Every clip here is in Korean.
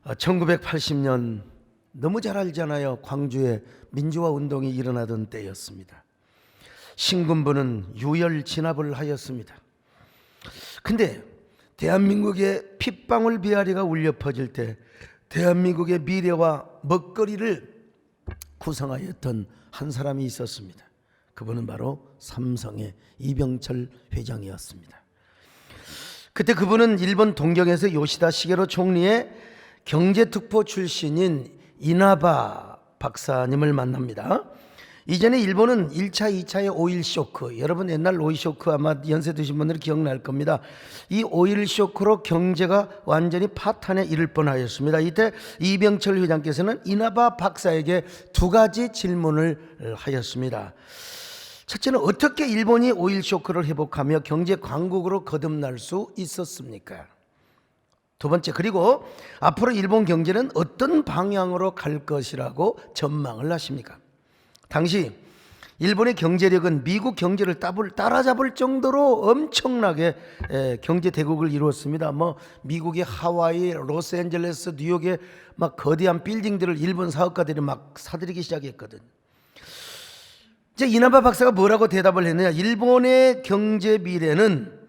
1980년 너무 잘 알잖아요. 광주에 민주화 운동이 일어나던 때였습니다. 신군부는 유혈 진압을 하였습니다. 근데 대한민국의 핏방울 비아리가 울려 퍼질 때 대한민국의 미래와 먹거리를 구성하였던 한 사람이 있었습니다. 그분은 바로 삼성의 이병철 회장이었습니다. 그때 그분은 일본 동경에서 요시다 시게로 총리의 경제특보 출신인 이나바 박사님을 만납니다. 이전에 일본은 1차, 2차의 오일 쇼크, 여러분 옛날 오일 쇼크 아마 연세 드신 분들은 기억날 겁니다. 이 오일 쇼크로 경제가 완전히 파탄에 이를 뻔하였습니다. 이때 이병철 회장께서는 이나바 박사에게 두 가지 질문을 하였습니다. 첫째는 어떻게 일본이 오일 쇼크를 회복하며 경제 강국으로 거듭날 수 있었습니까? 두 번째, 그리고 앞으로 일본 경제는 어떤 방향으로 갈 것이라고 전망을 하십니까? 당시 일본의 경제력은 미국 경제를 따라잡을 정도로 엄청나게 경제 대국을 이루었습니다. 미국의 하와이, 로스앤젤레스, 뉴욕의 막 거대한 빌딩들을 일본 사업가들이 막 사들이기 시작했거든. 이제 이나바 박사가 뭐라고 대답을 했느냐? 일본의 경제 미래는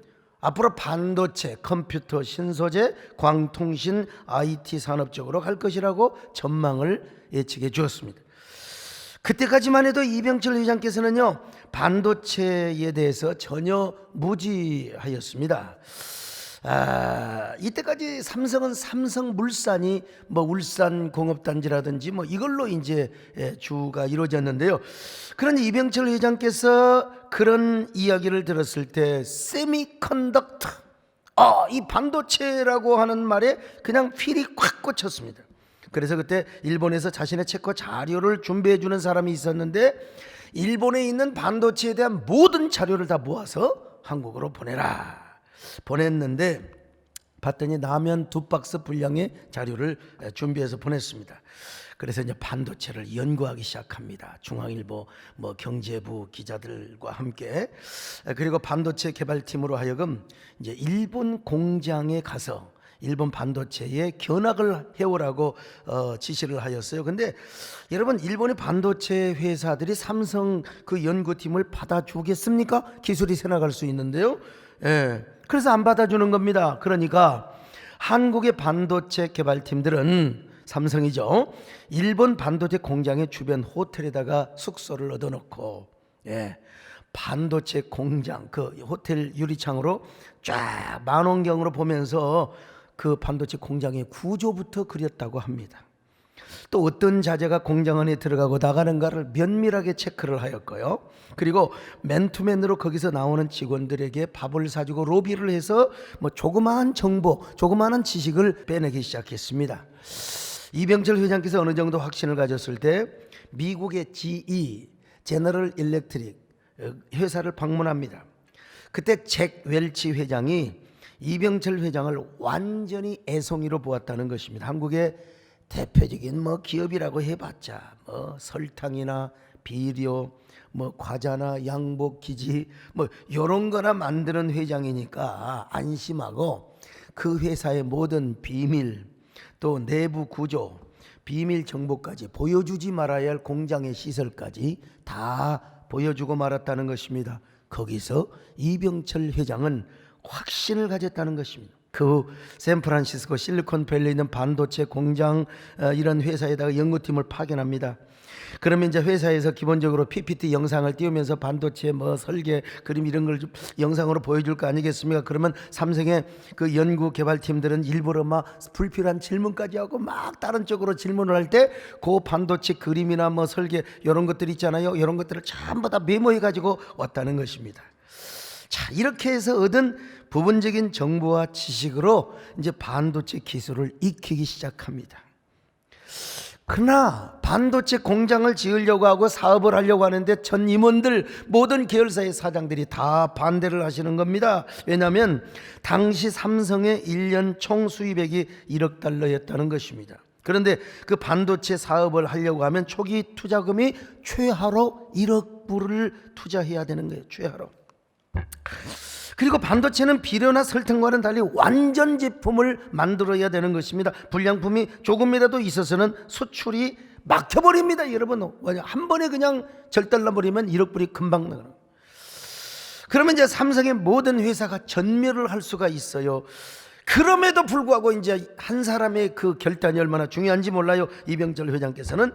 앞으로 반도체, 컴퓨터, 신소재, 광통신, IT 산업 쪽으로 갈 것이라고 전망을 예측해 주었습니다. 그때까지만 해도 이병철 회장께서는요, 반도체에 대해서 전혀 무지하였습니다. 이때까지 삼성은 삼성물산이 울산공업단지라든지 이걸로 이제 주가 이루어졌는데요. 그런데 이병철 회장께서 그런 이야기를 들었을 때 세미컨덕터, 이 반도체라고 하는 말에 그냥 필이 콱 꽂혔습니다. 그래서 그때 일본에서 자신의 책과 자료를 준비해 주는 사람이 있었는데, 일본에 있는 반도체에 대한 모든 자료를 다 모아서 한국으로 보내라. 보냈는데 봤더니 라면 2박스 분량의 자료를 준비해서 보냈습니다. 그래서 이제 반도체를 연구하기 시작합니다. 중앙일보, 경제부 기자들과 함께. 그리고 반도체 개발팀으로 하여금 이제 일본 공장에 가서 일본 반도체에 견학을 해오라고 지시를 하였어요. 근데 여러분, 일본의 반도체 회사들이 삼성 그 연구팀을 받아주겠습니까? 기술이 새 나갈 수 있는데요. 그래서 안 받아주는 겁니다. 그러니까 한국의 반도체 개발팀들은, 삼성이죠, 일본 반도체 공장의 주변 호텔에다가 숙소를 얻어놓고 반도체 공장 그 호텔 유리창으로 쫙 망원경으로 보면서 그 반도체 공장의 구조부터 그렸다고 합니다. 또 어떤 자재가 공장 안에 들어가고 나가는가를 면밀하게 체크를 하였고요. 그리고 맨투맨으로 거기서 나오는 직원들에게 밥을 사주고 로비를 해서 조그마한 정보, 조그마한 지식을 빼내기 시작했습니다. 이병철 회장께서 어느 정도 확신을 가졌을 때 미국의 GE, 제너럴 일렉트릭 회사를 방문합니다. 그때 잭 웰치 회장이 이병철 회장을 완전히 애송이로 보았다는 것입니다. 한국의 대표적인 기업이라고 해봤자 설탕이나 비료, 과자나 양복기지 이런 거나 만드는 회장이니까 안심하고 그 회사의 모든 비밀, 또 내부 구조, 비밀 정보까지 보여주지 말아야 할 공장의 시설까지 다 보여주고 말았다는 것입니다. 거기서 이병철 회장은 확신을 가졌다는 것입니다. 그 샌프란시스코 실리콘밸리에 있는 반도체 공장 이런 회사에다가 연구팀을 파견합니다. 그러면 이제 회사에서 기본적으로 PPT 영상을 띄우면서 반도체 설계, 그림 이런 걸 좀 영상으로 보여줄 거 아니겠습니까? 그러면 삼성의 그 연구 개발팀들은 일부러 불필요한 질문까지 하고 다른 쪽으로 질문을 할 때 그 반도체 그림이나 설계 이런 것들 있잖아요. 이런 것들을 전부 다 메모해 가지고 왔다는 것입니다. 자, 이렇게 해서 얻은 부분적인 정보와 지식으로 이제 반도체 기술을 익히기 시작합니다. 그러나 반도체 공장을 지으려고 하고 사업을 하려고 하는데 전 임원들, 모든 계열사의 사장들이 다 반대를 하시는 겁니다. 왜냐하면 당시 삼성의 1년 총 수입액이 1억 달러였다는 것입니다. 그런데 그 반도체 사업을 하려고 하면 초기 투자금이 최하로 1억 불을 투자해야 되는 거예요. 최하로. 그리고 반도체는 비료나 설탕과는 달리 완전 제품을 만들어야 되는 것입니다. 불량품이 조금이라도 있어서는 수출이 막혀버립니다. 여러분, 한 번에 그냥 절달나버리면 1억 불이 금방 나가는. 그러면 이제 삼성의 모든 회사가 전멸을 할 수가 있어요. 그럼에도 불구하고 이제 한 사람의 그 결단이 얼마나 중요한지 몰라요. 이병철 회장께서는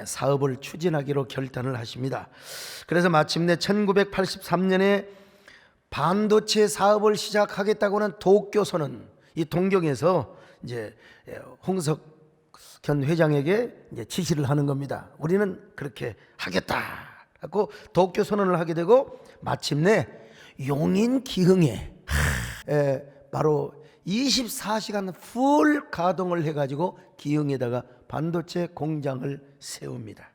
사업을 추진하기로 결단을 하십니다. 그래서 마침내 1983년에 반도체 사업을 시작하겠다고는 도쿄선언, 이 동경에서 이제 홍석현 회장에게 이제 지시를 하는 겁니다. 우리는 그렇게 하겠다 하고 도쿄선언을 하게 되고, 마침내 용인 기흥에 바로 24시간 풀 가동을 해가지고 기흥에다가 반도체 공장을 세웁니다.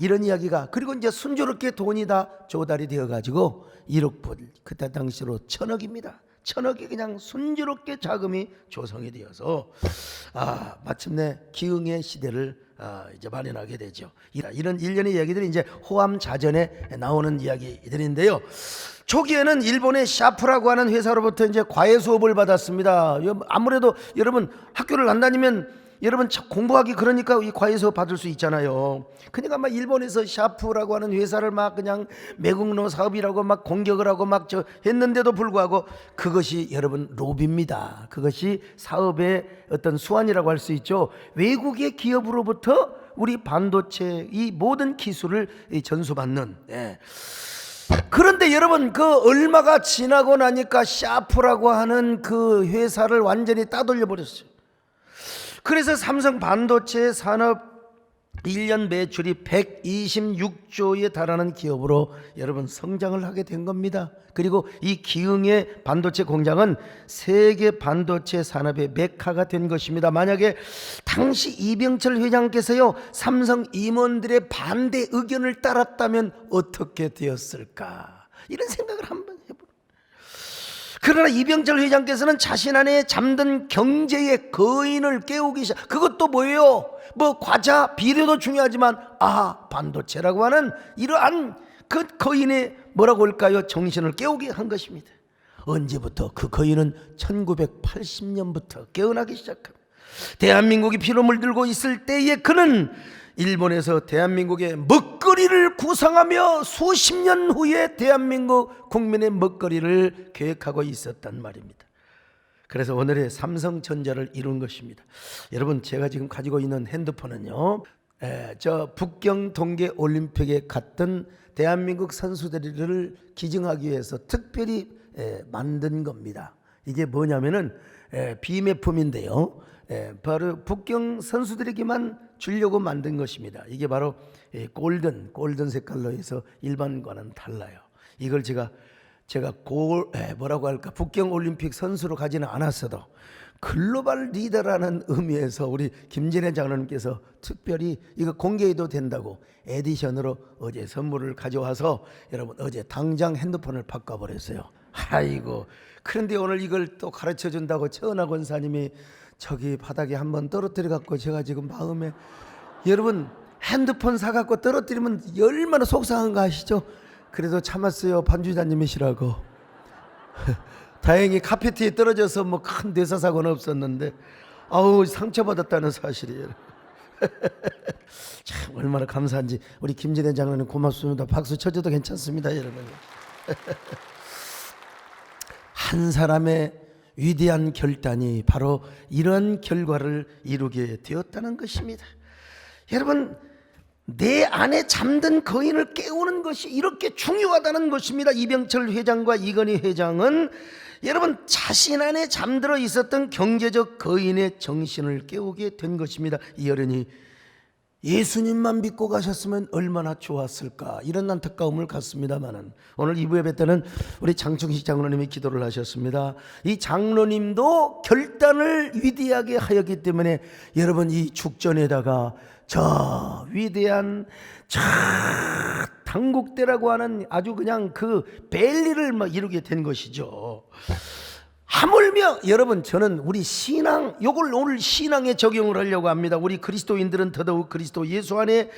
이런 이야기가, 그리고 이제 순조롭게 돈이 다 조달이 되어가지고 1억 불, 그때 당시로 1,000억입니다. 1,000억이 그냥 순조롭게 자금이 조성이 되어서 마침내 기흥의 시대를 이제 마련하게 되죠. 이런 일련의 이야기들이 이제 호암자전에 나오는 이야기들인데요. 초기에는 일본의 샤프라고 하는 회사로부터 이제 과외 수업을 받았습니다. 아무래도 여러분 학교를 안 다니면 여러분 공부하기 그러니까 이 과외 수업 받을 수 있잖아요. 그러니까 막 일본에서 샤프라고 하는 회사를 막 그냥 매국노 사업이라고 막 공격을 하고 막 했는데도 불구하고 그것이 여러분 로비입니다. 그것이 사업의 어떤 수완이라고 할 수 있죠. 외국의 기업으로부터 우리 반도체 이 모든 기술을 전수받는. 그런데 여러분 그 얼마가 지나고 나니까 샤프라고 하는 그 회사를 완전히 따돌려 버렸어요. 그래서 삼성 반도체 산업 1년 매출이 126조에 달하는 기업으로 여러분 성장을 하게 된 겁니다. 그리고 이 기흥의 반도체 공장은 세계 반도체 산업의 메카가 된 것입니다. 만약에 당시 이병철 회장께서요 삼성 임원들의 반대 의견을 따랐다면 어떻게 되었을까, 이런 생각을 한번 해보세요. 그러나 이병철 회장께서는 자신 안에 잠든 경제의 거인을 깨우기 시작. 그것도 뭐예요? 뭐 과자, 비료도 중요하지만 반도체라고 하는 이러한 그 거인의 뭐라고 할까요? 정신을 깨우게 한 것입니다. 언제부터? 그 거인은 1980년부터 깨어나기 시작합니다. 대한민국이 피로 물들고 있을 때에 그는 일본에서 대한민국의 먹거리를 구상하며 수십 년 후에 대한민국 국민의 먹거리를 계획하고 있었단 말입니다. 그래서 오늘의 삼성전자를 이룬 것입니다. 여러분, 제가 지금 가지고 있는 핸드폰은요, 저 북경 동계 올림픽에 갔던 대한민국 선수들을 기증하기 위해서 특별히 만든 겁니다. 이게 뭐냐면은 비매품인데요, 바로 북경 선수들에게만 주려고 만든 것입니다. 이게 바로 골든 색깔로 해서 일반과는 달라요. 이걸 제가 뭐라고 할까, 북경 올림픽 선수로 가지는 않았어도 글로벌 리더라는 의미에서 우리 김진애 장로님께서 특별히 이거 공개해도 된다고 에디션으로 어제 선물을 가져와서 여러분 어제 당장 핸드폰을 바꿔버렸어요. 아이고, 그런데 오늘 이걸 또 가르쳐 준다고 최은하 권사님이 저기 바닥에 한번 떨어뜨려 갖고 제가 지금 마음에, 여러분 핸드폰 사갖고 떨어뜨리면 얼마나 속상한가 아시죠? 그래도 참았어요. 반주자님이시라고. 다행히 카페트에 떨어져서 뭐 큰 대사사고는 없었는데 상처받았다는 사실이에요. 참 얼마나 감사한지. 우리 김진애 장로님 고맙습니다. 박수 쳐줘도 괜찮습니다, 여러분. 한 사람의 위대한 결단이 바로 이런 결과를 이루게 되었다는 것입니다. 여러분, 내 안에 잠든 거인을 깨우는 것이 이렇게 중요하다는 것입니다. 이병철 회장과 이건희 회장은 여러분 자신 안에 잠들어 있었던 경제적 거인의 정신을 깨우게 된 것입니다. 이 어른이 예수님만 믿고 가셨으면 얼마나 좋았을까, 이런 안타까움을 갖습니다만은 오늘 2부 예배 때는 우리 장충식 장로님이 기도를 하셨습니다. 이 장로님도 결단을 위대하게 하였기 때문에 여러분 이 죽전에다가 저 위대한 당국대라고 하는 아주 그냥 그 벨리를 막 이루게 된 것이죠. 하물며 여러분, 저는 우리 신앙, 요걸 오늘 신앙에 적용을 하려고 합니다. 우리 그리스도인들은 더더욱 그리스도 예수 안에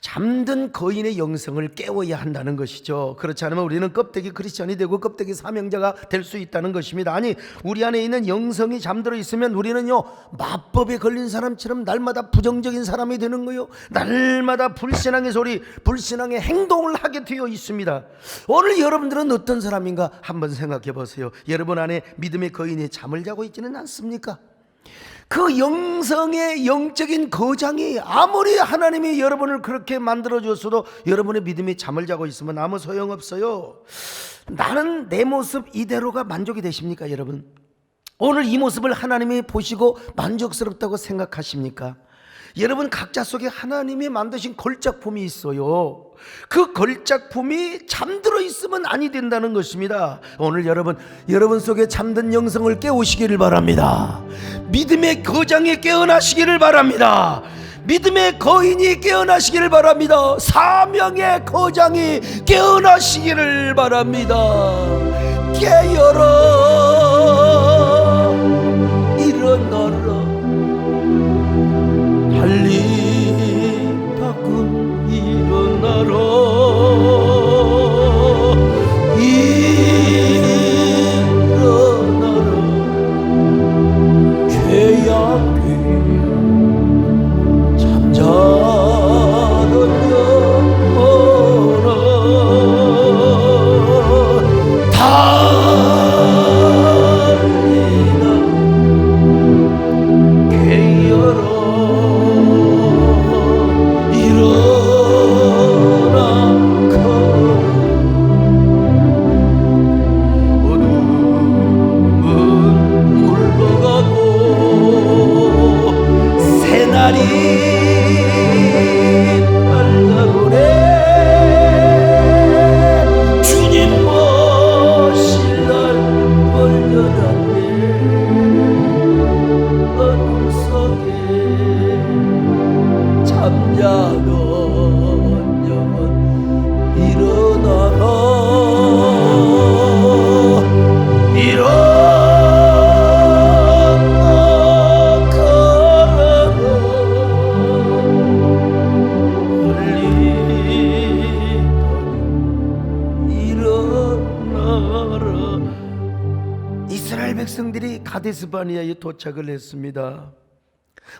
잠든 거인의 영성을 깨워야 한다는 것이죠. 그렇지 않으면 우리는 껍데기 크리스천이 되고 껍데기 사명자가 될 수 있다는 것입니다. 아니, 우리 안에 있는 영성이 잠들어 있으면 우리는요, 마법에 걸린 사람처럼 날마다 부정적인 사람이 되는 거요, 날마다 불신앙의 소리, 불신앙의 행동을 하게 되어 있습니다. 오늘 여러분들은 어떤 사람인가 한번 생각해 보세요. 여러분 안에 믿음의 거인이 잠을 자고 있지는 않습니까? 그 영성의 영적인 거장이 아무리 하나님이 여러분을 그렇게 만들어줬어도 여러분의 믿음이 잠을 자고 있으면 아무 소용없어요. 나는 내 모습 이대로가 만족이 되십니까, 여러분? 오늘 이 모습을 하나님이 보시고 만족스럽다고 생각하십니까? 여러분 각자 속에 하나님이 만드신 걸작품이 있어요. 그 걸작품이 잠들어 있으면 아니 된다는 것입니다. 오늘 여러분 속에 잠든 영성을 깨우시기를 바랍니다. 믿음의 거장이 깨어나시기를 바랍니다. 믿음의 거인이 깨어나시기를 바랍니다. 사명의 거장이 깨어나시기를 바랍니다. 깨어라, 일어나라, 달리 바꾼 일어나라, 일어나라, 죄악에 잠자던 영혼아, 달리라, 깨어라, 이스라엘 백성들이 가데스바니아에 도착을 했습니다.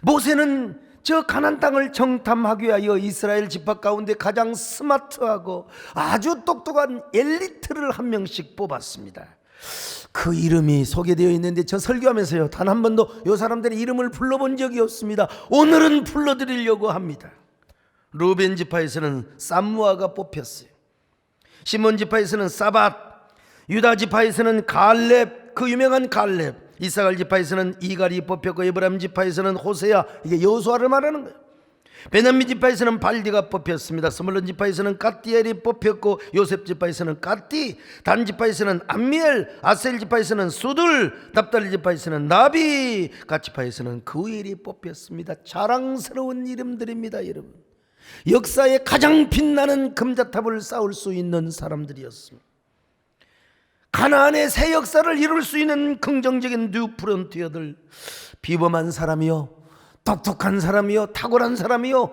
모세는 저 가나안 땅을 정탐하기 위하여 이스라엘 지파 가운데 가장 스마트하고 아주 똑똑한 엘리트를 한 명씩 뽑았습니다. 그 이름이 소개되어 있는데 저 설교하면서요, 단 한 번도 이 사람들의 이름을 불러본 적이 없습니다. 오늘은 불러드리려고 합니다. 루벤 지파에서는 삼무아가 뽑혔어요. 시몬 지파에서는 사밧, 유다 지파에서는 갈렙, 그 유명한 갈렙, 이사갈 지파에서는 이갈이 뽑혔고, 에브라임 지파에서는 호세야, 이게 여호수아를 말하는 거예요. 베냐민 지파에서는 발디가 뽑혔습니다. 스물론 지파에서는 갓디엘이 뽑혔고, 요셉 지파에서는 갓디, 단 지파에서는 암미엘, 아셀 지파에서는 수둘, 납달리 지파에서는 나비, 갓 지파에서는 그일이 뽑혔습니다. 자랑스러운 이름들입니다. 여러분, 역사에 가장 빛나는 금자탑을 쌓을 수 있는 사람들이었습니다. 가나안의 새 역사를 이룰 수 있는 긍정적인 뉴 프론티어들, 비범한 사람이요, 똑똑한 사람이요, 탁월한 사람이요.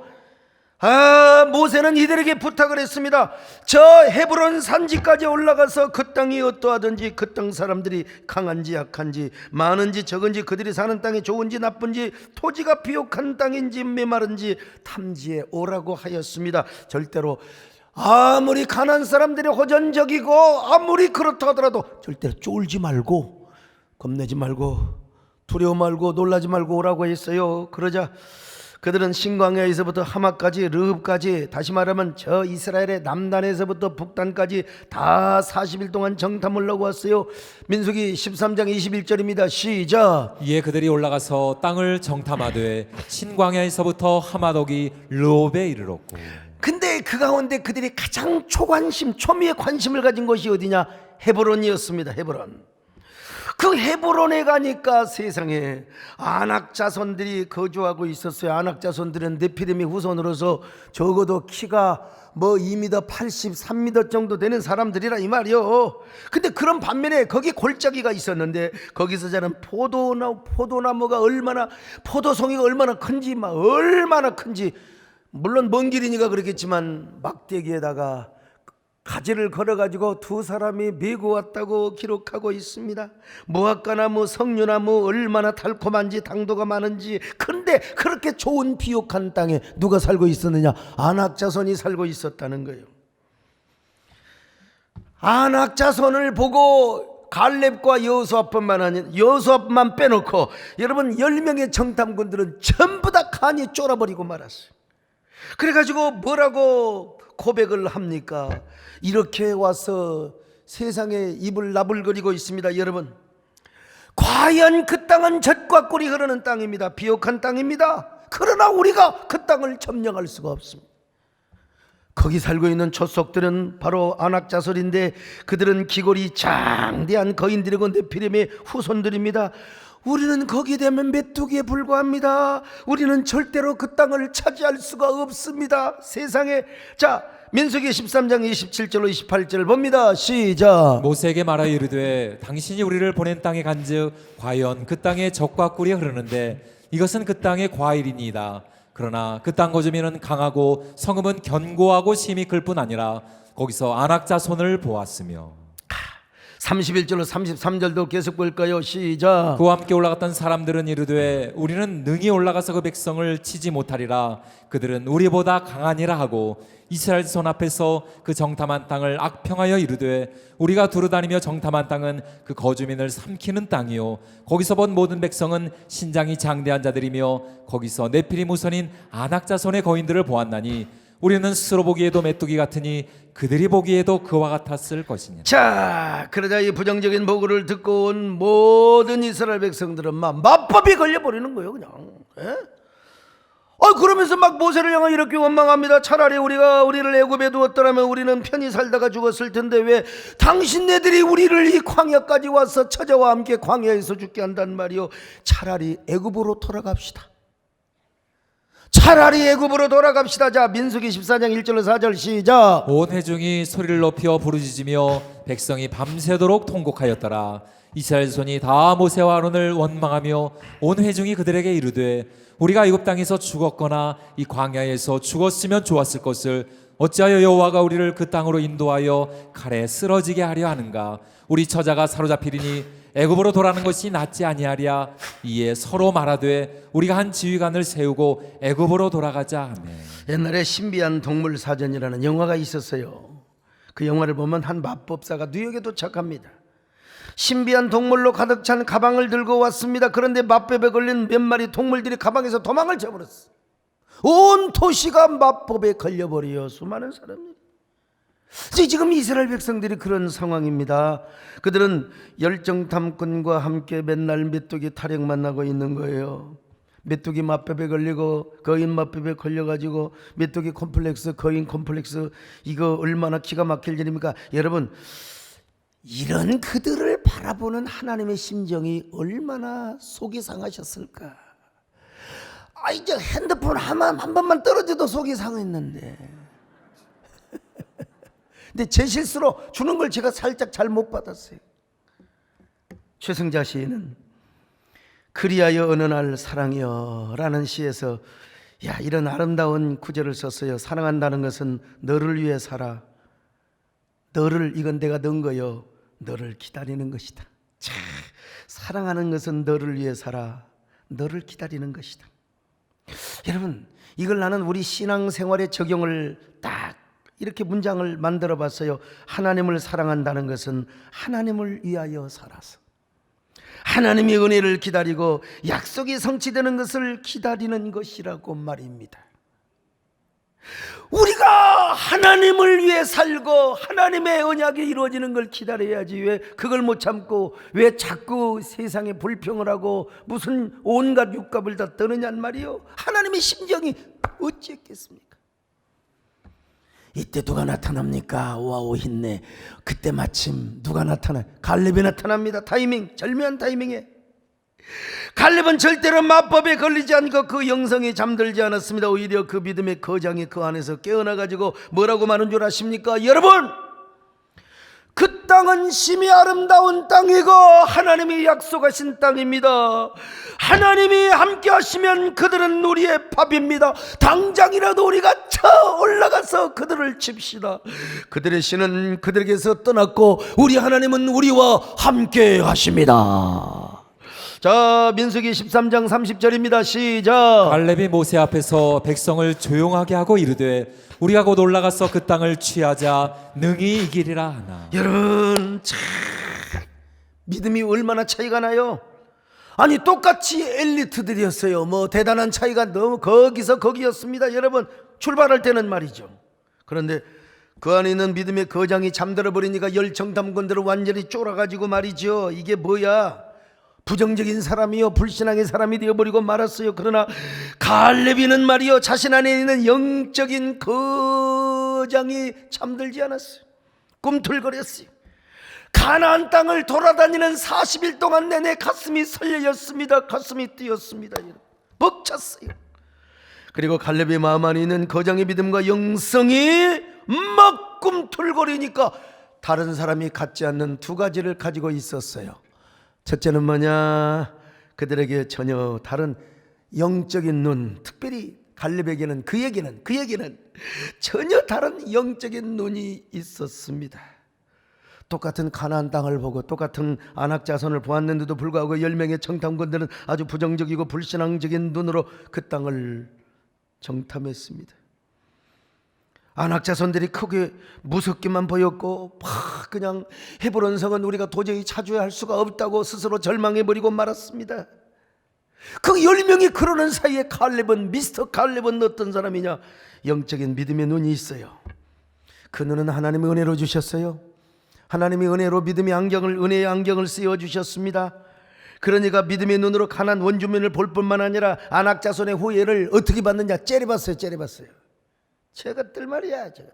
모세는 이들에게 부탁을 했습니다. 저 헤브론 산지까지 올라가서 그 땅이 어떠하든지, 그 땅 사람들이 강한지 약한지, 많은지 적은지, 그들이 사는 땅이 좋은지 나쁜지, 토지가 비옥한 땅인지 메마른지 탐지해 오라고 하였습니다. 절대로 아무리 가난한 사람들이 호전적이고 아무리 그렇다 하더라도 절대로 쫄지 말고, 겁내지 말고, 두려워 말고, 놀라지 말고 오라고 했어요. 그러자 그들은 신광야에서부터 하마까지, 르흡까지, 다시 말하면 저 이스라엘의 남단에서부터 북단까지 다 40일 동안 정탐을 하고 왔어요. 민수기 13장 21절입니다. 시작. 이에 그들이 올라가서 땅을 정탐하되 신광야에서부터 하마독이 르홉에 이르렀고. 근데 그 가운데 그들이 가장 초미의 관심을 가진 것이 어디냐? 헤브론이었습니다. 헤브론. 그 헤브론에 가니까 세상에 아낙 자손들이 거주하고 있었어요. 아낙 자손들은 네피림의 후손으로서 적어도 키가 뭐 2m 80, 3m 정도 되는 사람들이라 이 말이요. 근데 그런 반면에 거기 골짜기가 있었는데 거기서 자란 포도나무가 얼마나, 포도송이가 얼마나 큰지, 얼마나 큰지, 물론 먼 길이니까 그렇겠지만 막대기에다가 가지를 걸어가지고 두 사람이 메고 왔다고 기록하고 있습니다. 무화과나무, 석류나무 얼마나 달콤한지 당도가 많은지. 근데 그렇게 좋은 비옥한 땅에 누가 살고 있었느냐? 아낙 자손이 살고 있었다는 거예요. 아낙 자손을 보고 갈렙과 여호수아뿐만 아니라 여호수아만 빼놓고 여러분 10명의 정탐꾼들은 전부 다 간이 쫄아버리고 말았어요. 그래가지고 뭐라고 고백을 합니까? 이렇게 와서 세상에 입을 나불거리고 있습니다. 여러분, 과연 그 땅은 젖과 꿀이 흐르는 땅입니다. 비옥한 땅입니다. 그러나 우리가 그 땅을 점령할 수가 없습니다. 거기 살고 있는 족속들은 바로 아낙 자손인데 그들은 기골이 장대한 거인들이고 네피림의 후손들입니다. 우리는 거기에 되면 메뚜기에 불과합니다. 우리는 절대로 그 땅을 차지할 수가 없습니다. 세상에. 자, 민수기 13장 27절로 28절 봅니다. 시작. 모세에게 말하여 이르되 당신이 우리를 보낸 땅에 간즉 과연 그 땅에 젖과 꿀이 흐르는데 이것은 그 땅의 과일이니이다. 그러나 그 땅 거주민은 강하고 성읍은 견고하고 심히 클 뿐 아니라 거기서 아낙 자손을 보았으며. 31절로 33절도 계속 볼까요? 시작. 그와 함께 올라갔던 사람들은 이르되 우리는 능히 올라가서 그 백성을 치지 못하리라. 그들은 우리보다 강하니라 하고 이스라엘 손 앞에서 그 정탐한 땅을 악평하여 이르되 우리가 두루다니며 정탐한 땅은 그 거주민을 삼키는 땅이요 거기서 본 모든 백성은 신장이 장대한 자들이며 거기서 네피림 후손인 아낙 자손의 거인들을 보았나니 우리는 스스로 보기에도 메뚜기 같으니 그들이 보기에도 그와 같았을 것이니라. 자, 그러자 이 부정적인 보고를 듣고 온 모든 이스라엘 백성들은 막 마법이 걸려버리는 거예요. 그냥. 그러면서 막 모세를 향해 이렇게 원망합니다. 차라리 우리를 애굽에 두었더라면 우리는 편히 살다가 죽었을 텐데 왜 당신네들이 우리를 이 광야까지 와서 처자와 함께 광야에서 죽게 한단 말이요. 차라리 애굽으로 돌아갑시다. 차라리 애굽으로 돌아갑시다. 자, 민수기 14장 1절로 4절 시작. 온 회중이 소리를 높여 부르짖으며 백성이 밤새도록 통곡하였더라. 이스라엘 손이 다 모세와 아론을 원망하며 온 회중이 그들에게 이르되 우리가 애굽 땅에서 죽었거나 이 광야에서 죽었으면 좋았을 것을 어찌하여 여호와가 우리를 그 땅으로 인도하여 칼에 쓰러지게 하려 하는가? 우리 처자가 사로잡히리니 애굽으로 돌아가는 것이 낫지 아니하랴. 이에 서로 말하되 우리가 한 지휘관을 세우고 애굽으로 돌아가자 하며. 옛날에 신비한 동물 사전이라는 영화가 있었어요. 그 영화를 보면 한 마법사가 뉴욕에 도착합니다. 신비한 동물로 가득 찬 가방을 들고 왔습니다. 그런데 마법에 걸린 몇 마리 동물들이 가방에서 도망을 쳐버렸어. 온 도시가 마법에 걸려버려 수많은 사람들이. 지금 이스라엘 백성들이 그런 상황입니다. 그들은 열정탐꾼과 함께 맨날 메뚜기 타령만 하고 있는 거예요. 메뚜기 마법에 걸리고 거인 마법에 걸려가지고 메뚜기 콤플렉스, 거인 콤플렉스, 이거 얼마나 기가 막힐 일입니까? 여러분, 이런 그들을 바라보는 하나님의 심정이 얼마나 속이 상하셨을까? 이제 핸드폰 한 번만 떨어져도 속이 상했는데 근데 제 실수로 주는 걸 제가 살짝 잘못 받았어요. 최승자 시인은 그리하여 어느 날 사랑이여 라는 시에서 이런 아름다운 구절을 썼어요. 사랑한다는 것은 너를 위해 살아. 너를, 이건 내가 넣은 거요. 너를 기다리는 것이다. 자, 사랑하는 것은 너를 위해 살아. 너를 기다리는 것이다. 여러분, 이걸 나는 우리 신앙생활에 적용을 딱 이렇게 문장을 만들어 봤어요. 하나님을 사랑한다는 것은 하나님을 위하여 살아서 하나님의 은혜를 기다리고 약속이 성취되는 것을 기다리는 것이라고 말입니다. 우리가 하나님을 위해 살고 하나님의 언약이 이루어지는 걸 기다려야지 왜 그걸 못 참고 왜 자꾸 세상에 불평을 하고 무슨 온갖 육갑을 다 떠느냔 말이요. 하나님의 심정이 어찌했겠습니까? 이때 누가 나타납니까? 와우 힘내. 그때 마침 누가 나타나? 갈렙이 나타납니다. 타이밍, 절묘한 타이밍에. 갈렙은 절대로 마법에 걸리지 않고 그 영성이 잠들지 않았습니다. 오히려 그 믿음의 거장이 그 안에서 깨어나가지고 뭐라고 말한 줄 아십니까? 여러분, 그 땅은 심히 아름다운 땅이고 하나님이 약속하신 땅입니다. 하나님이 함께 하시면 그들은 우리의 밥입니다. 당장이라도 우리가 쳐 올라가서 그들을 칩시다. 그들의 신은 그들에게서 떠났고 우리 하나님은 우리와 함께 하십니다. 자, 민수기 13장 30절입니다. 시작. 갈렙이 모세 앞에서 백성을 조용하게 하고 이르되 우리가 곧 올라가서 그 땅을 취하자 능히 이기리라 하나. 여러분, 참 믿음이 얼마나 차이가 나요. 아니 똑같이 엘리트들이었어요. 뭐 대단한 차이가 너무 거기서 거기였습니다. 여러분, 출발할 때는 말이죠. 그런데 그 안에 있는 믿음의 거장이 잠들어 버리니까 열정탐꾼들은 완전히 쫄아가지고 말이죠. 이게 뭐야? 부정적인 사람이요, 불신앙의 사람이 되어버리고 말았어요. 그러나 갈렙이는 말이요, 자신 안에 있는 영적인 거장이 잠들지 않았어요. 꿈틀거렸어요. 가나안 땅을 돌아다니는 40일 동안 내내 가슴이 설레였습니다. 가슴이 뛰었습니다. 벅찼어요. 그리고 갈렙의 마음 안에 있는 거장의 믿음과 영성이 막 꿈틀거리니까 다른 사람이 갖지 않는 두 가지를 가지고 있었어요. 첫째는 뭐냐? 그들에게 전혀 다른 영적인 눈, 특별히 갈렙에게는 그에게는 전혀 다른 영적인 눈이 있었습니다. 똑같은 가나안 땅을 보고 똑같은 아낙 자손을 보았는데도 불구하고 10명의 정탐꾼들은 아주 부정적이고 불신앙적인 눈으로 그 땅을 정탐했습니다. 아낙 자손들이 크게 무섭기만 보였고 그냥 헤브론 성은 우리가 도저히 차지할 수가 없다고 스스로 절망해버리고 말았습니다. 그 10명이 그러는 사이에 미스터 칼렙은 어떤 사람이냐? 영적인 믿음의 눈이 있어요. 그 눈은 하나님의 은혜로 주셨어요. 하나님의 은혜로 은혜의 안경을 씌워주셨습니다. 그러니까 믿음의 눈으로 가나안 원주민을 볼 뿐만 아니라 아낙 자손의 후예를 어떻게 봤느냐? 째려봤어요. 저것들 말이야, 저것들.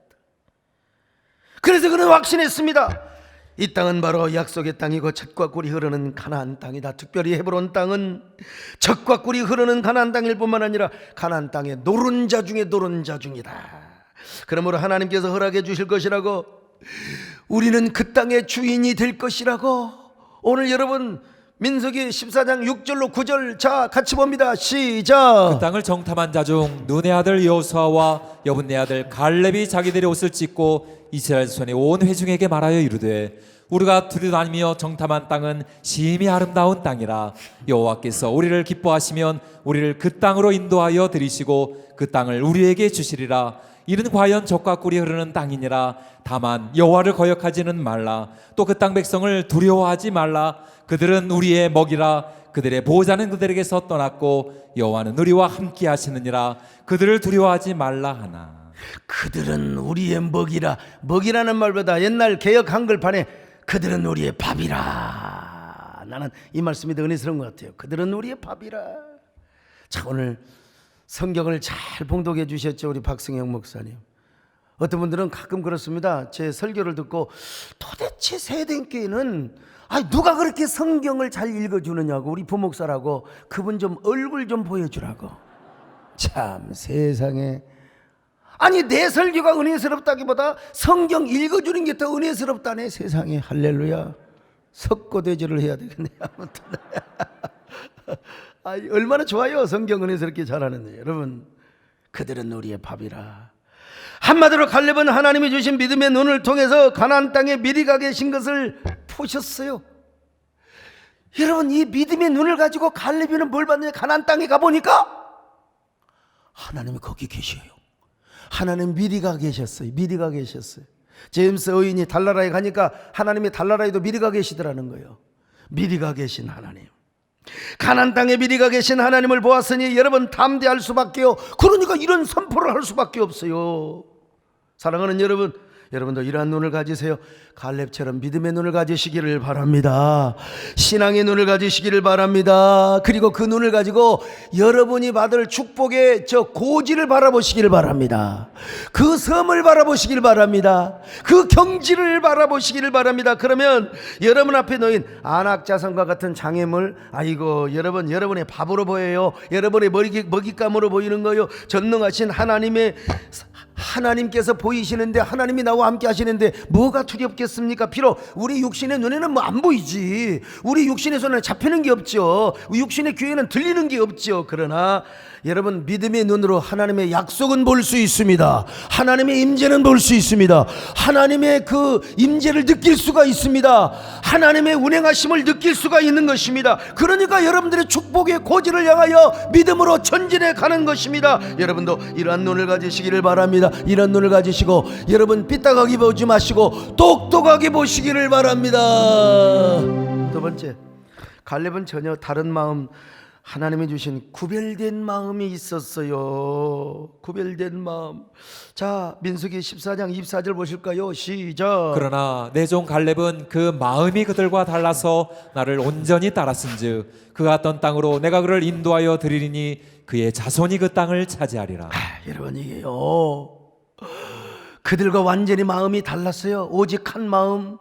그래서 그는 확신했습니다. 이 땅은 바로 약속의 땅이고 젖과 꿀이 흐르는 가나안 땅이다. 특별히 헤브론 땅은 젖과 꿀이 흐르는 가나안 땅일 뿐만 아니라 가나안 땅의 노른자 중에 노른자 중이다. 그러므로 하나님께서 허락해 주실 것이라고, 우리는 그 땅의 주인이 될 것이라고. 오늘 여러분 민수기 14장 6절로 9절 자 같이 봅니다. 시작. 그 땅을 정탐한 자 중 눈의 아들 여호수아와 여분네 아들 갈렙이 자기들의 옷을 찢고 이스라엘 손이 온 회중에게 말하여 이르되 우리가 두루다니며 정탐한 땅은 심히 아름다운 땅이라. 여호와께서 우리를 기뻐하시면 우리를 그 땅으로 인도하여 들이시고 그 땅을 우리에게 주시리라. 이는 과연 젖과 꿀이 흐르는 땅이니라. 다만 여호와를 거역하지는 말라. 또 그 땅 백성을 두려워하지 말라. 그들은 우리의 먹이라. 그들의 보호자는 그들에게서 떠났고 여호와는 우리와 함께 하시느니라. 그들을 두려워하지 말라 하나. 그들은 우리의 먹이라. 먹이라는 말보다 옛날 개역 한글판에 그들은 우리의 밥이라. 나는 이 말씀이 더 은혜스러운 것 같아요. 그들은 우리의 밥이라. 자, 오늘 성경을 잘 봉독해 주셨죠, 우리 박승영 목사님. 어떤 분들은 가끔 그렇습니다. 제 설교를 듣고 도대체 세대교회는 누가 그렇게 성경을 잘 읽어주느냐고, 우리 부목사라고 그분 좀 얼굴 좀 보여주라고. 참 세상에, 내 설교가 은혜스럽다기보다 성경 읽어주는 게 더 은혜스럽다네. 세상에. 할렐루야. 석고대죄를 해야 되겠네. 아무튼 얼마나 좋아요, 성경 은혜스럽게 잘하는데. 여러분, 그들은 우리의 밥이라. 한마디로 갈렙은 하나님이 주신 믿음의 눈을 통해서 가나안 땅에 미리 가 계신 것을 보셨어요. 여러분, 이 믿음의 눈을 가지고 갈렙이는 뭘 봤느냐? 가나안 땅에 가보니까 하나님이 거기 계셔요. 하나님 미리 가 계셨어요. 제임스 어윈이 달나라에 가니까 하나님이 달나라에도 미리 가 계시더라는 거예요. 미리 가 계신 하나님, 가나안 땅에 미리 가 계신 하나님을 보았으니 여러분 담대할 수밖에요. 그러니까 이런 선포를 할 수밖에 없어요. 사랑하는 여러분, 여러분도 이러한 눈을 가지세요. 갈렙처럼 믿음의 눈을 가지시기를 바랍니다. 신앙의 눈을 가지시기를 바랍니다. 그리고 그 눈을 가지고 여러분이 받을 축복의 저 고지를 바라보시기를 바랍니다. 그 섬을 바라보시기를 바랍니다. 그 경지를 바라보시기를 바랍니다. 그러면 여러분 앞에 놓인 안악자성과 같은 장애물, 아이고 여러분, 여러분의 밥으로 보여요. 여러분의 먹잇감으로 보이는 거요. 전능하신 하나님께서 보이시는데, 하나님이 나와 함께 하시는데 뭐가 두렵겠습니까? 비록 우리 육신의 눈에는 뭐 안 보이지, 우리 육신의 손에 잡히는 게 없죠, 육신의 귀에는 들리는 게 없죠. 그러나 여러분, 믿음의 눈으로 하나님의 약속은 볼 수 있습니다. 하나님의 임재는 볼 수 있습니다. 하나님의 그 임재를 느낄 수가 있습니다. 하나님의 운행하심을 느낄 수가 있는 것입니다. 그러니까 여러분들의 축복의 고지를 향하여 믿음으로 전진해 가는 것입니다. 여러분도 이러한 눈을 가지시기를 바랍니다. 이런 눈을 가지시고 여러분 삐딱하게 보지 마시고 똑똑하게 보시기를 바랍니다. 두 번째, 갈렙은 전혀 다른 마음, 하나님이 주신 구별된 마음이 있었어요. 구별된 마음. 자, 민수기 14장 24절 보실까요? 시작. 그러나 내 종 갈렙은 그 마음이 그들과 달라서 나를 온전히 따랐은즉 그가 갔던 땅으로 내가 그를 인도하여 드리리니 그의 자손이 그 땅을 차지하리라. 여러분, 이게요, 그들과 완전히 마음이 달랐어요. 오직 한 마음,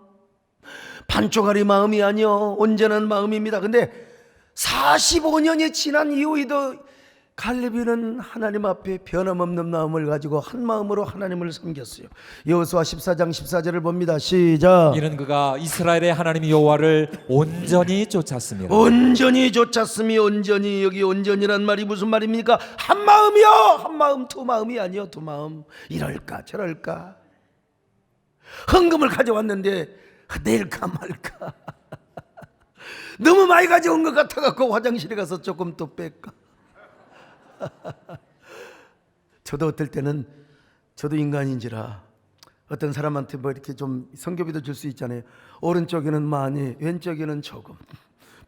반쪽짜리 마음이 아니요, 온전한 마음입니다. 근데 45년이 지난 이후에도 갈렙이는 하나님 앞에 변함없는 마음을 가지고 한 마음으로 하나님을 섬겼어요. 여호수아 14장 14절을 봅니다. 시작. 이는 그가 이스라엘의 하나님 여호와를 온전히 쫓았습니다. 온전히 쫓았으니, 온전히, 여기 온전이란 말이 무슨 말입니까? 한 마음이요, 한 마음, 두 마음이 아니요, 두 마음. 이럴까 저럴까, 헌금을 가져왔는데 낼까 말까, 너무 많이 가져온 것 같아갖고 화장실에 가서 조금 또 뺄까. 저도 어떨 때는, 저도 인간인지라 어떤 사람한테 뭐 이렇게 좀 성교비도 줄 수 있잖아요. 오른쪽에는 많이, 왼쪽에는 조금.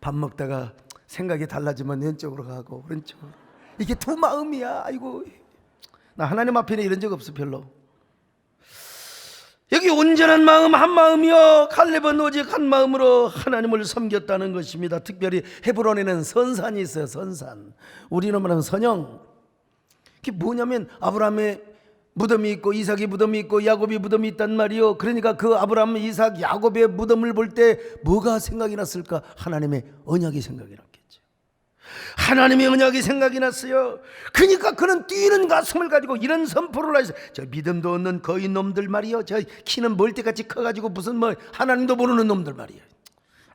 밥 먹다가 생각이 달라지면 왼쪽으로 가고 오른쪽으로. 이게 두 마음이야. 아이고, 나 하나님 앞에는 이런 적 없어 별로. 여기 온전한 마음, 한 마음이요, 갈렙은 오직 한 마음으로 하나님을 섬겼다는 것입니다. 특별히 헤브론에는 선산이 있어요. 선산, 우리는 말하는 선영. 그게 뭐냐면 아브라함의 무덤이 있고 이삭의 무덤이 있고 야곱의 무덤이 있단 말이요. 그러니까 그 아브라함, 이삭, 야곱의 무덤을 볼 때 뭐가 생각이 났을까? 하나님의 언약이 생각이 났겠죠. 하나님의 언약이 생각이 났어요. 그러니까 그는 뛰는 가슴을 가지고 이런 선포를 하셨어요. 저 믿음도 없는 거인 놈들 말이요, 저 키는 멀대같이 커가지고 무슨 뭐 하나님도 모르는 놈들 말이야,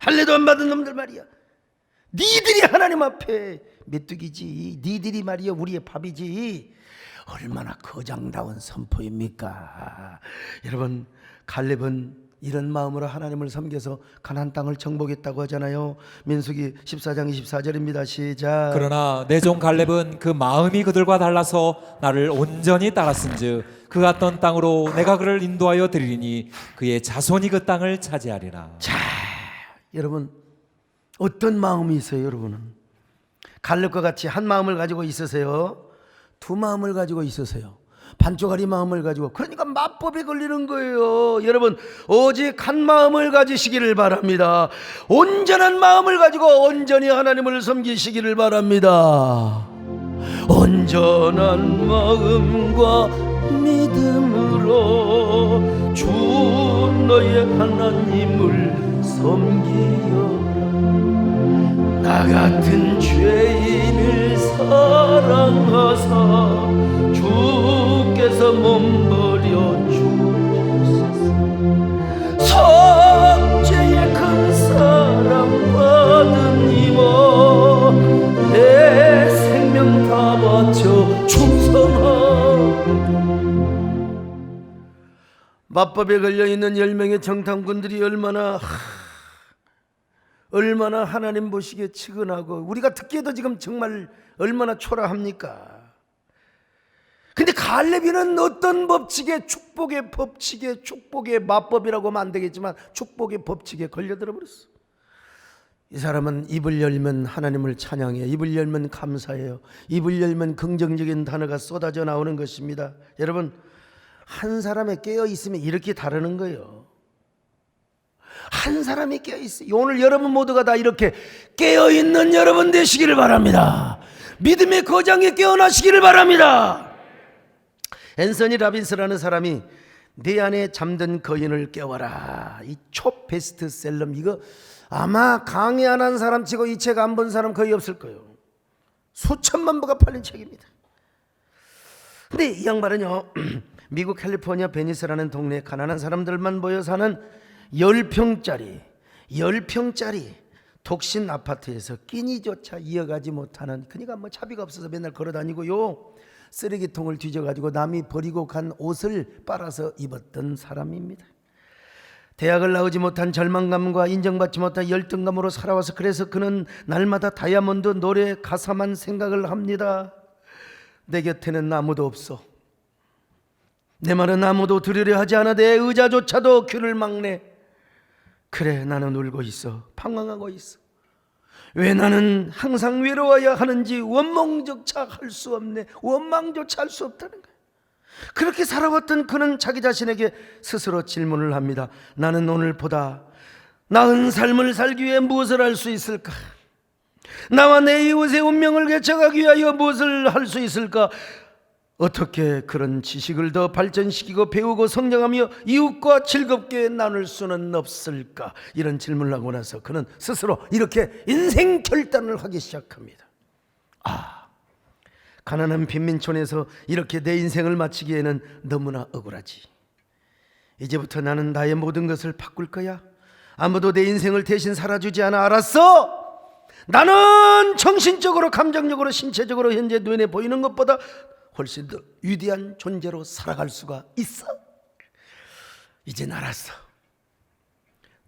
할례도 안 받은 놈들 말이야. 니들이 하나님 앞에 메뚜기지, 니들이 말이요 우리의 밥이지. 얼마나 거장다운 선포입니까? 여러분, 갈렙은 이런 마음으로 하나님을 섬겨서 가나안 땅을 정복했다고 하잖아요. 민수기 14장 24절입니다. 시작. 그러나 내 종 갈렙은 그 마음이 그들과 달라서 나를 온전히 따랐은즉 그 갔던 땅으로 내가 그를 인도하여 드리리니 그의 자손이 그 땅을 차지하리라. 자, 여러분, 어떤 마음이 있어요? 여러분은 갈렙과 같이 한 마음을 가지고 있으세요? 두 마음을 가지고 있으세요? 반쪽짜리 마음을 가지고. 그러니까 마법에 걸리는 거예요. 여러분, 오직 한 마음을 가지시기를 바랍니다. 온전한 마음을 가지고 온전히 하나님을 섬기시기를 바랍니다. 온전한 마음과 믿음으로 주 너의 하나님을 섬기여라. 나 같은 죄인을 사랑하사 주께서 몸버려 주셨소서. 속죄의 큰 사랑 받은 이모 내 생명 다 바쳐 충성하리. 마법에 걸려있는 10명의 정탐꾼들이 얼마나 하나님 보시기에 측은하고 우리가 듣기에도 지금 정말 얼마나 초라합니까? 근데 갈렙이는 어떤 법칙에, 축복의 법칙에, 축복의 마법이라고 하면 안 되겠지만 축복의 법칙에 걸려들어 버렸어. 이 사람은 입을 열면 하나님을 찬양해요. 입을 열면 감사해요. 입을 열면 긍정적인 단어가 쏟아져 나오는 것입니다. 여러분, 한 사람이 깨어 있으면 이렇게 다르는 거예요. 한 사람이 깨어 있어요. 오늘 여러분 모두가 다 이렇게 깨어 있는 여러분 되시기를 바랍니다. 믿음의 거장에 깨어나시기를 바랍니다. 앤서니 라빈스라는 사람이 내 안에 잠든 거인을 깨워라, 이 초베스트셀러, 이거 아마 강의 안 한 사람 치고 이 책 안 본 사람 거의 없을 거예요. 수천만 부가 팔린 책입니다. 근데 이 양반은요, 미국 캘리포니아 베니스라는 동네에 가난한 사람들만 모여 사는 10평짜리 독신 아파트에서 끼니조차 이어가지 못하는, 그러니까 뭐 차비가 없어서 맨날 걸어다니고요, 쓰레기통을 뒤져가지고 남이 버리고 간 옷을 빨아서 입었던 사람입니다. 대학을 나오지 못한 절망감과 인정받지 못한 열등감으로 살아와서, 그래서 그는 날마다 다이아몬드 노래 가사만 생각을 합니다. 내 곁에는 아무도 없어. 내 말은 아무도 들으려 하지 않아. 내 의자조차도 귀를 막네. 그래, 나는 울고 있어. 방황하고 있어. 왜 나는 항상 외로워야 하는지 원망조차 할 수 없네. 원망조차 할 수 없다는 거예요. 그렇게 살아왔던 그는 자기 자신에게 스스로 질문을 합니다. 나는 오늘보다 나은 삶을 살기 위해 무엇을 할 수 있을까? 나와 내 이웃의 운명을 개척하기 위하여 무엇을 할 수 있을까? 어떻게 그런 지식을 더 발전시키고 배우고 성장하며 이웃과 즐겁게 나눌 수는 없을까? 이런 질문을 하고 나서 그는 스스로 이렇게 인생 결단을 하기 시작합니다. 가난한 빈민촌에서 이렇게 내 인생을 마치기에는 너무나 억울하지. 이제부터 나는 나의 모든 것을 바꿀 거야. 아무도 내 인생을 대신 살아주지 않아. 알았어? 나는 정신적으로, 감정적으로, 신체적으로 현재 눈에 보이는 것보다 훨씬 더 위대한 존재로 살아갈 수가 있어. 이젠 알았어.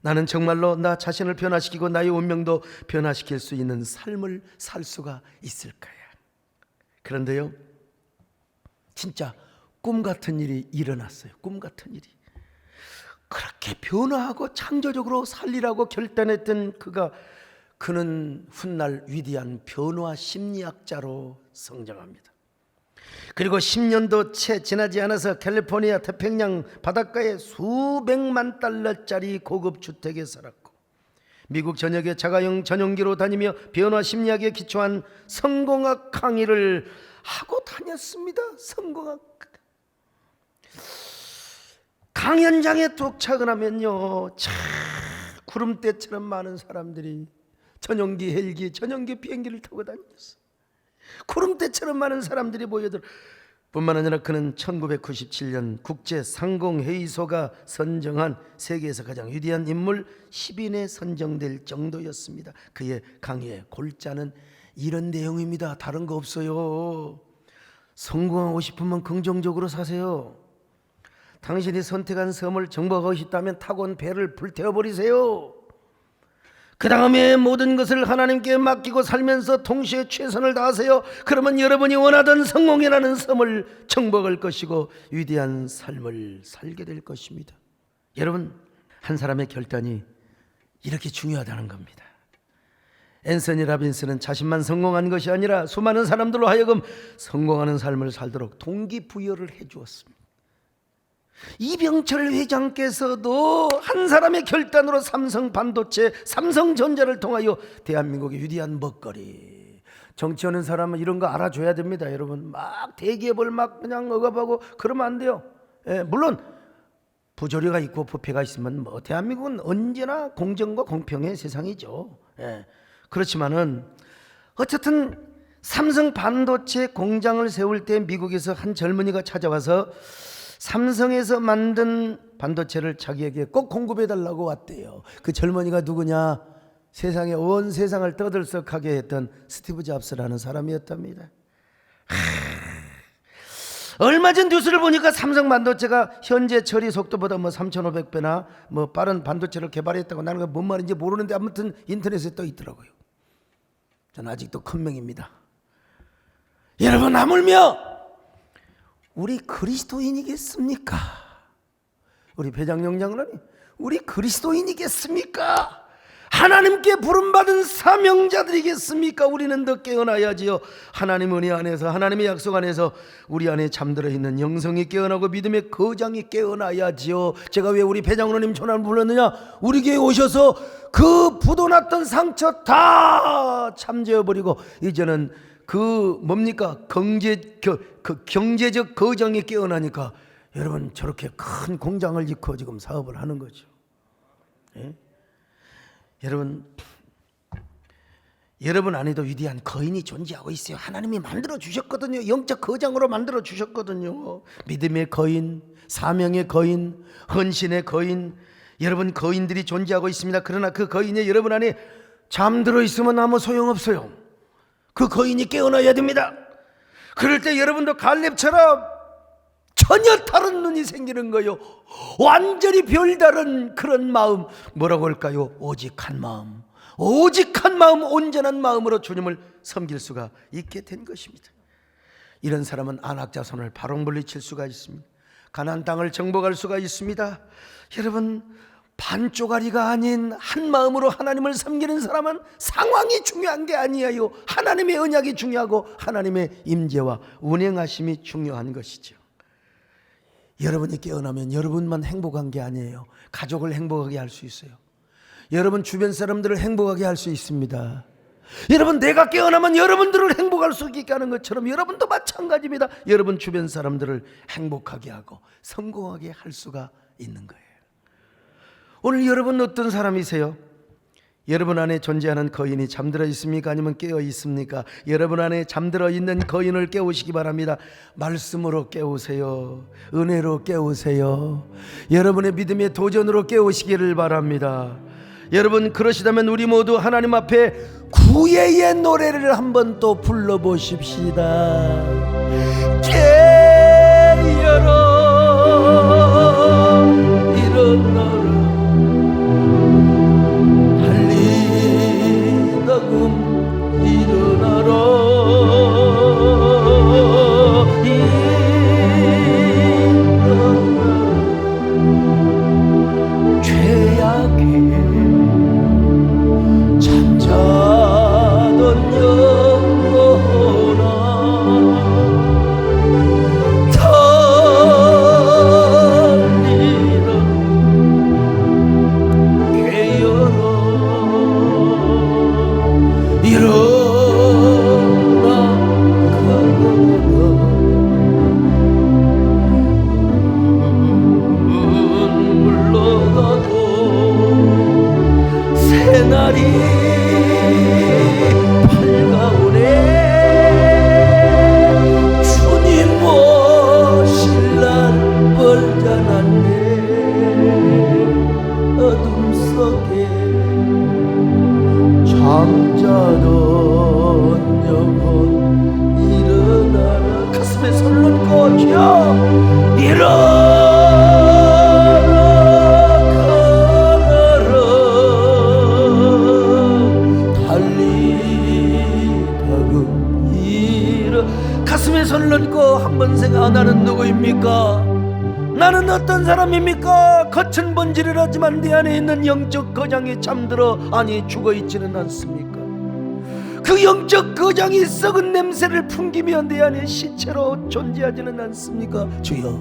나는 정말로 나 자신을 변화시키고 나의 운명도 변화시킬 수 있는 삶을 살 수가 있을 거야. 그런데요, 진짜 꿈 같은 일이 일어났어요. 꿈 같은 일이. 그렇게 변화하고 창조적으로 살리라고 결단했던 그는 훗날 위대한 변화 심리학자로 성장합니다. 그리고 10년도 채 지나지 않아서 캘리포니아 태평양 바닷가에 수백만 달러짜리 고급 주택에 살았고, 미국 전역에 자가용 전용기로 다니며 변화 심리학에 기초한 성공학 강의를 하고 다녔습니다. 성공학 강연장에 도착을 하면요, 구름대처럼 많은 사람들이 전용기, 헬기, 전용기 비행기를 타고 다녔어요. 구름대처럼 많은 사람들이 모여들. 뿐만 아니라 그는 1997년 국제상공회의소가 선정한 세계에서 가장 위대한 인물 10인에 선정될 정도였습니다. 그의 강의의 골자는 이런 내용입니다. 다른 거 없어요. 성공하고 싶으면 긍정적으로 사세요. 당신이 선택한 섬을 정복하고 싶다면 타고 온 배를 불태워버리세요. 그 다음에 모든 것을 하나님께 맡기고 살면서 동시에 최선을 다하세요. 그러면 여러분이 원하던 성공이라는 섬을 정복할 것이고 위대한 삶을 살게 될 것입니다. 여러분, 한 사람의 결단이 이렇게 중요하다는 겁니다. 앤서니 라빈스는 자신만 성공한 것이 아니라 수많은 사람들로 하여금 성공하는 삶을 살도록 동기부여를 해주었습니다. 이병철 회장께서도 한 사람의 결단으로 삼성반도체, 삼성전자를 통하여 대한민국의 위대한 먹거리, 정치하는 사람은 이런 거 알아줘야 됩니다. 여러분, 막 대기업을 막 그냥 억압하고 그러면 안 돼요. 물론 부조리가 있고 부패가 있으면 뭐 대한민국은 언제나 공정과 공평의 세상이죠. 그렇지만은 어쨌든 삼성반도체 공장을 세울 때 미국에서 한 젊은이가 찾아와서 삼성에서 만든 반도체를 자기에게 꼭 공급해달라고 왔대요. 그 젊은이가 누구냐? 세상에 온 세상을 떠들썩하게 했던 스티브 잡스라는 사람이었답니다. 얼마 전 뉴스를 보니까 삼성 반도체가 현재 처리 속도보다 3,500배나 빠른 반도체를 개발했다고. 나는 뭔 말인지 모르는데 아무튼 인터넷에 떠 있더라고요. 저는 아직도 큰명입니다. 여러분, 하물며 우리 그리스도인이겠습니까? 우리 배장영 장로님, 우리 그리스도인이겠습니까? 하나님께 부름받은 사명자들이겠습니까? 우리는 더 깨어나야지요. 하나님 은혜 안에서, 하나님의 약속 안에서 우리 안에 잠들어 있는 영성이 깨어나고 믿음의 거장이 깨어나야지요. 제가 왜 우리 배장로님 전화를 불렀느냐? 우리 교회 오셔서 그 부도났던 상처 다 잠재워버리고 이제는 그 뭡니까? 경제적 거장이 깨어나니까 여러분 저렇게 큰 공장을 짓고 지금 사업을 하는 거죠. 예? 여러분 안에도 위대한 거인이 존재하고 있어요. 하나님이 만들어 주셨거든요. 영적 거장으로 만들어 주셨거든요. 믿음의 거인, 사명의 거인, 헌신의 거인, 여러분 거인들이 존재하고 있습니다. 그러나 그 거인이 여러분 안에 잠들어 있으면 아무 소용없어요. 그 거인이 깨어나야 됩니다. 그럴 때 여러분도 갈렙처럼 전혀 다른 눈이 생기는 거예요. 완전히 별다른 그런 마음, 뭐라고 할까요? 오직 한 마음, 오직 한 마음, 온전한 마음으로 주님을 섬길 수가 있게 된 것입니다. 이런 사람은 안악자손을 바로 물리칠 수가 있습니다. 가나안 땅을 정복할 수가 있습니다. 여러분 반쪽아리가 아닌 한 마음으로 하나님을 섬기는 사람은 상황이 중요한 게 아니에요. 하나님의 언약이 중요하고 하나님의 임재와 운행하심이 중요한 것이죠. 여러분이 깨어나면 여러분만 행복한 게 아니에요. 가족을 행복하게 할 수 있어요. 여러분 주변 사람들을 행복하게 할 수 있습니다. 여러분 내가 깨어나면 여러분들을 행복할 수 있게 하는 것처럼 여러분도 마찬가지입니다. 여러분 주변 사람들을 행복하게 하고 성공하게 할 수가 있는 거예요. 오늘 여러분 어떤 사람이세요? 여러분 안에 존재하는 거인이 잠들어 있습니까? 아니면 깨어 있습니까? 여러분 안에 잠들어 있는 거인을 깨우시기 바랍니다. 말씀으로 깨우세요. 은혜로 깨우세요. 여러분의 믿음의 도전으로 깨우시기를 바랍니다. 여러분 그러시다면 우리 모두 하나님 앞에 구예의 노래를 한번 또 불러보십시다. 깨어라 일어나라 가슴에 손을 얹고 한번 생각, 나는 누구입니까? 나는 어떤 사람입니까? 겉은 번지르르하지만 내 안에 있는 영적 거장이 잠들어 아니 죽어있지는 않습니까? 그 영적 거장이 썩은 냄새를 풍기며 내 안에 시체로 존재하지는 않습니까? 주여,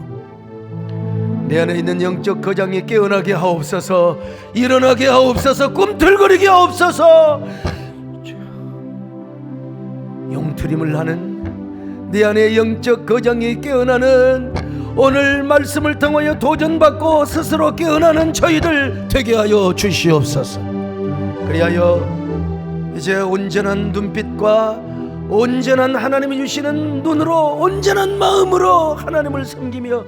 내 안에 있는 영적 거장이 깨어나게 하옵소서. 일어나게 하옵소서. 꿈틀거리게 하옵소서. 용트림을 하는 내 안에 영적 거장이 깨어나는 오늘 말씀을 통하여 도전받고 스스로 깨어나는 저희들 되게 하여 주시옵소서. 그리하여 이제 온전한 눈빛과 온전한 하나님이 주시는 눈으로 온전한 마음으로 하나님을 섬기며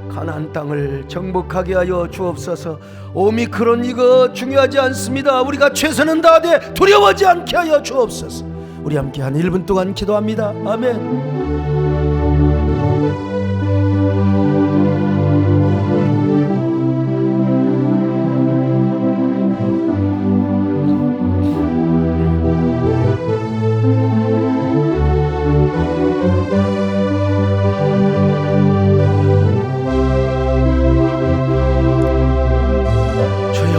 가나안 땅을 정복하게 하여 주옵소서. 오미크론 이거 중요하지 않습니다. 우리가 최선은 다하되 두려워하지 않게 하여 주옵소서. 우리 함께 한 1분 동안 기도합니다. 아멘. 주여,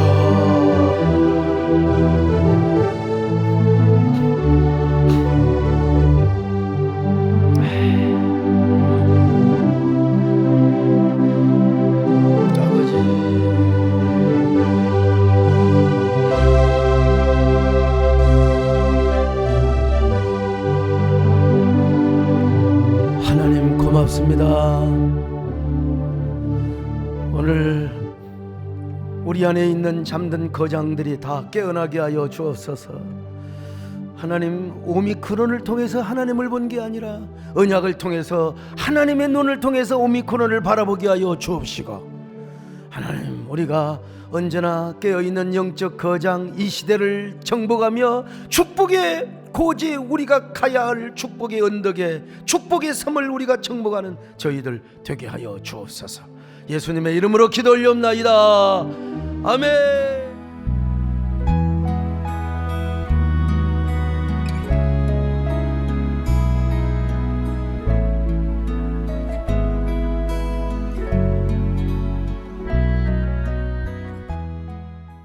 고맙습니다. 오늘 우리 안에 있는 잠든 거장들이 다 깨어나게 하여 주옵소서. 하나님, 오미크론을 통해서 하나님을 본 게 아니라 언약을 통해서 하나님의 눈을 통해서 오미크론을 바라보게 하여 주옵시고, 하나님, 우리가 언제나 깨어있는 영적 거장 이 시대를 정복하며 축복의 고지에 우리가 가야 할 축복의 언덕에 축복의 섬을 우리가 정복하는 저희들 되게 하여 주옵소서. 예수님의 이름으로 기도 올리옵나이다. 아멘.